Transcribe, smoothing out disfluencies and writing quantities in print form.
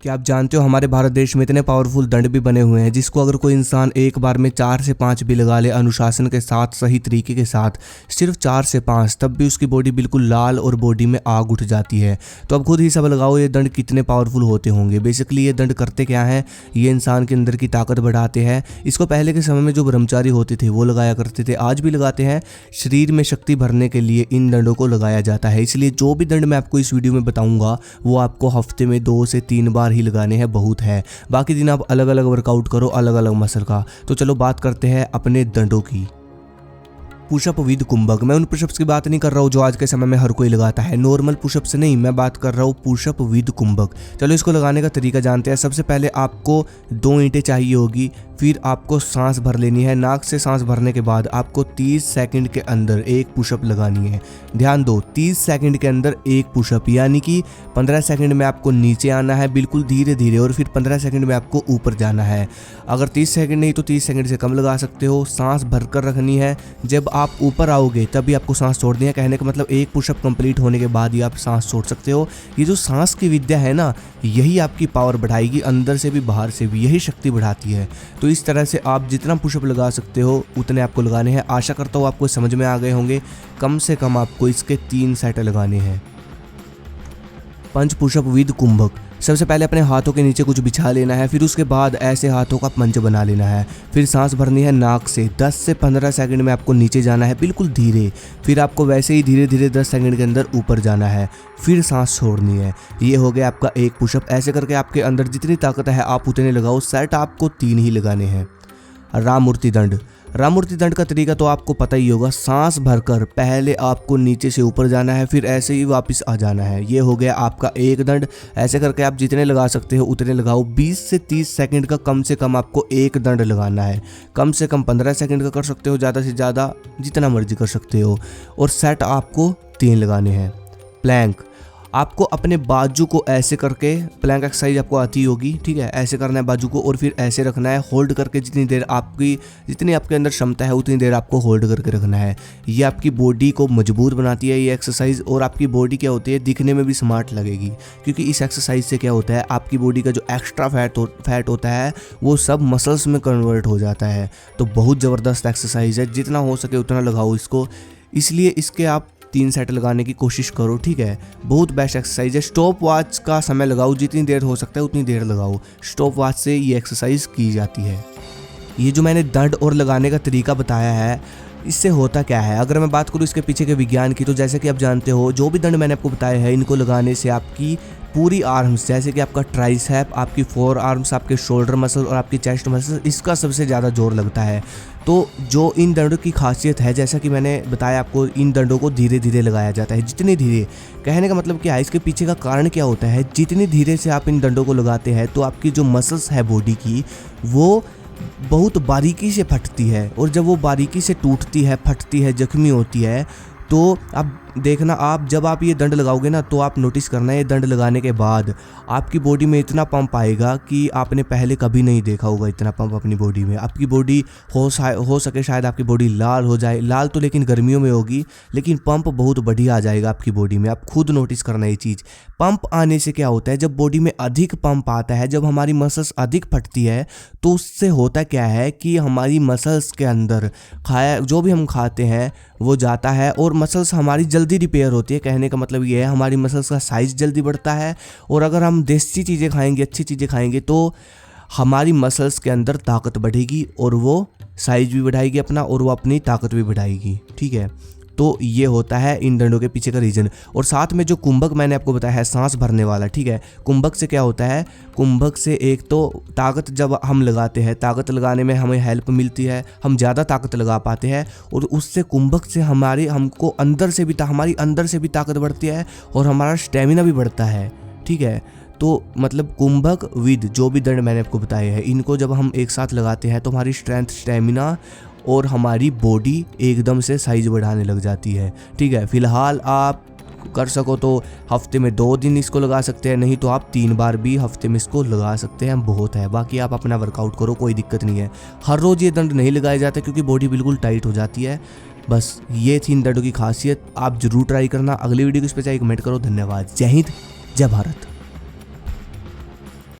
क्या आप जानते हो हमारे भारत देश में इतने पावरफुल दंड भी बने हुए हैं जिसको अगर कोई इंसान एक बार में 4 से 5 भी लगा ले अनुशासन के साथ, सही तरीके के साथ, सिर्फ 4 से 5, तब भी उसकी बॉडी बिल्कुल लाल और बॉडी में आग उठ जाती है। तो अब खुद हिसाब लगाओ ये दंड कितने पावरफुल होते होंगे। बेसिकली ये दंड करते क्या है, ये इंसान के अंदर की ताकत बढ़ाते हैं। इसको पहले के समय में जो ब्रह्मचारी होते थे वो लगाया करते थे, आज भी लगाते हैं। शरीर में शक्ति भरने के लिए इन दंडों को लगाया जाता है। इसलिए जो भी दंड मैं आपको इस वीडियो में बताऊंगा वो आपको हफ्ते में 2 से 3 बार ही लगाने हैं, बहुत है। बाकी दिन आप अलग अलग वर्कआउट करो, अलग अलग मसल का। तो चलो बात करते हैं अपने दंडों की। पुशअप विद कुंभक। मैं उन पुशअप्स की बात नहीं कर रहा हूँ जो आज के समय में हर कोई लगाता है, नॉर्मल पुशअप्स नहीं, मैं बात कर रहा हूँ पुशअप विद कुंभक। चलो इसको लगाने का तरीका जानते हैं। सबसे पहले आपको 2 ईंटें चाहिए होगी, फिर आपको सांस भर लेनी है। नाक से सांस भरने के बाद आपको 30 सेकंड के अंदर एक पुशअप लगानी है। ध्यान दो, 30 सेकंड के अंदर एक पुशअप, यानी कि 15 सेकंड में आपको नीचे आना है बिल्कुल धीरे धीरे, और फिर 15 सेकंड में आपको ऊपर जाना है। अगर 30 सेकंड नहीं तो 30 सेकंड से कम लगा सकते हो। सांस भरकर रखनी है। जब आप ऊपर आओगे तभी आपको सांस छोड़नी है। कहने का मतलब एक पुशअप कंप्लीट होने के बाद ही आप सांस छोड़ सकते हो। ये जो सांस की विद्या है ना, यही आपकी पावर बढ़ाएगी, अंदर से भी बाहर से भी, यही शक्ति बढ़ाती है। तो इस तरह से आप जितना पुशअप लगा सकते हो उतने आपको लगाने हैं। आशा करता हूँ आपको समझ में आ गए होंगे। कम से कम आपको इसके 3 सेट लगाने हैं। पंच पुशअप विद कुंभक। सबसे पहले अपने हाथों के नीचे कुछ बिछा लेना है, फिर उसके बाद ऐसे हाथों का पंच बना लेना है। फिर सांस भरनी है नाक से। 10 से 15 सेकंड में आपको नीचे जाना है बिल्कुल धीरे, फिर आपको वैसे ही धीरे धीरे 10 सेकंड के अंदर ऊपर जाना है, फिर सांस छोड़नी है। ये हो गया आपका एक पुशअप। ऐसे करके आपके अंदर जितनी ताकत है आप उतने लगाओ। सेट आपको 3 ही लगाने हैं। राममूर्ति दंड। राममूर्ति दंड का तरीका तो आपको पता ही होगा। सांस भरकर पहले आपको नीचे से ऊपर जाना है, फिर ऐसे ही वापस आ जाना है। ये हो गया आपका एक दंड। ऐसे करके आप जितने लगा सकते हो उतने लगाओ। 20 से 30 सेकंड का कम से कम आपको एक दंड लगाना है। कम से कम 15 सेकंड का कर सकते हो, ज़्यादा से ज़्यादा जितना मर्जी कर सकते हो। और सेट आपको 3 लगाने हैं। प्लैंक। आपको अपने बाजू को ऐसे करके, प्लैंक एक्सरसाइज आपको आती होगी, ठीक है, ऐसे करना है बाजू को और फिर ऐसे रखना है होल्ड करके। जितनी आपके अंदर क्षमता है उतनी देर आपको होल्ड करके रखना है। ये आपकी बॉडी को मजबूत बनाती है ये एक्सरसाइज, और आपकी बॉडी क्या होती है, दिखने में भी स्मार्ट लगेगी। क्योंकि इस एक्सरसाइज से क्या होता है, आपकी बॉडी का जो एक्स्ट्रा फैट होता है वो सब मसल्स में कन्वर्ट हो जाता है। तो बहुत ज़बरदस्त एक्सरसाइज है, जितना हो सके उतना लगाओ इसको। इसलिए इसके आप 3 सेट लगाने की कोशिश करो, ठीक है। बहुत बेस्ट एक्सरसाइज है। स्टॉप वॉच का समय लगाओ, जितनी देर हो सकता है उतनी देर लगाओ। स्टॉप वॉच से ये एक्सरसाइज की जाती है। ये जो मैंने दंड और लगाने का तरीका बताया है, इससे होता क्या है, अगर मैं बात करूँ इसके पीछे के विज्ञान की, तो जैसे कि आप जानते हो जो भी दंड मैंने आपको बताया है, इनको लगाने से आपकी पूरी आर्म्स, जैसे कि आपका ट्राइसेप, आपकी 4 आर्म्स, आपके शोल्डर मसल और आपकी चेस्ट मसल, इसका सबसे ज़्यादा जोर लगता है। तो जो इन दंडों की खासियत है, जैसा कि मैंने बताया आपको, इन दंडों को धीरे धीरे लगाया जाता है। जितने धीरे, कहने का मतलब क्या है, इसके पीछे का कारण क्या होता है, जितनी धीरे से आप इन दंडों को लगाते हैं तो आपकी जो मसल्स है बॉडी की, वो बहुत बारीकी से फटती है। और जब वो बारीकी से टूटती है, फटती है, जख्मी होती है, तो अब देखना, आप जब आप ये दंड लगाओगे ना, तो आप नोटिस करना, ये दंड लगाने के बाद आपकी बॉडी में इतना पंप आएगा कि आपने पहले कभी नहीं देखा होगा इतना पंप अपनी बॉडी में। आपकी बॉडी हो सके शायद आपकी बॉडी लाल हो जाए, लाल तो लेकिन गर्मियों में होगी, लेकिन पंप बहुत बढ़िया आ जाएगा आपकी बॉडी में। आप खुद नोटिस करना ये चीज़। पंप आने से क्या होता है, जब बॉडी में अधिक पंप आता है, जब हमारी मसल्स अधिक फटती है, तो उससे होता क्या है कि हमारी मसल्स के अंदर जो भी हम खाते हैं वो जाता है और मसल्स हमारी जल्दी रिपेयर होती है। कहने का मतलब ये है, हमारी मसल्स का साइज़ जल्दी बढ़ता है। और अगर हम देसी चीज़ें खाएंगे, अच्छी चीज़ें खाएंगे, तो हमारी मसल्स के अंदर ताकत बढ़ेगी और वो साइज़ भी बढ़ाएगी अपना, और वो अपनी ताकत भी बढ़ाएगी, ठीक है। तो ये होता है इन दंडों के पीछे का रीज़न। और साथ में जो कुंभक मैंने आपको बताया है, सांस भरने वाला, ठीक है। कुंभक से क्या होता है, कुंभक से एक तो ताकत, जब हम लगाते हैं, ताकत लगाने में हमें हेल्प मिलती है, हम ज़्यादा ताकत लगा पाते हैं। और उससे कुंभक से हमारी अंदर से भी ताकत बढ़ती है और हमारा स्टेमिना भी बढ़ता है, ठीक है। तो मतलब कुंभक विद जो भी दंड मैंने आपको बताए हैं, इनको जब हम एक साथ लगाते हैं तो हमारी स्ट्रेंथ, स्टेमिना और हमारी बॉडी एकदम से साइज बढ़ाने लग जाती है, ठीक है। फिलहाल आप कर सको तो हफ्ते में 2 दिन इसको लगा सकते हैं, नहीं तो आप 3 बार भी हफ्ते में इसको लगा सकते हैं, बहुत है। बाकी आप अपना वर्कआउट करो, कोई दिक्कत नहीं है। हर रोज़ ये दंड नहीं लगाए जाते क्योंकि बॉडी बिल्कुल टाइट हो जाती है। बस ये थी इन दंडों की खासियत, आप जरूर ट्राई करना। अगली वीडियो को इस पर चाहिए कमेंट करो। धन्यवाद। जय हिंद, जय भारत।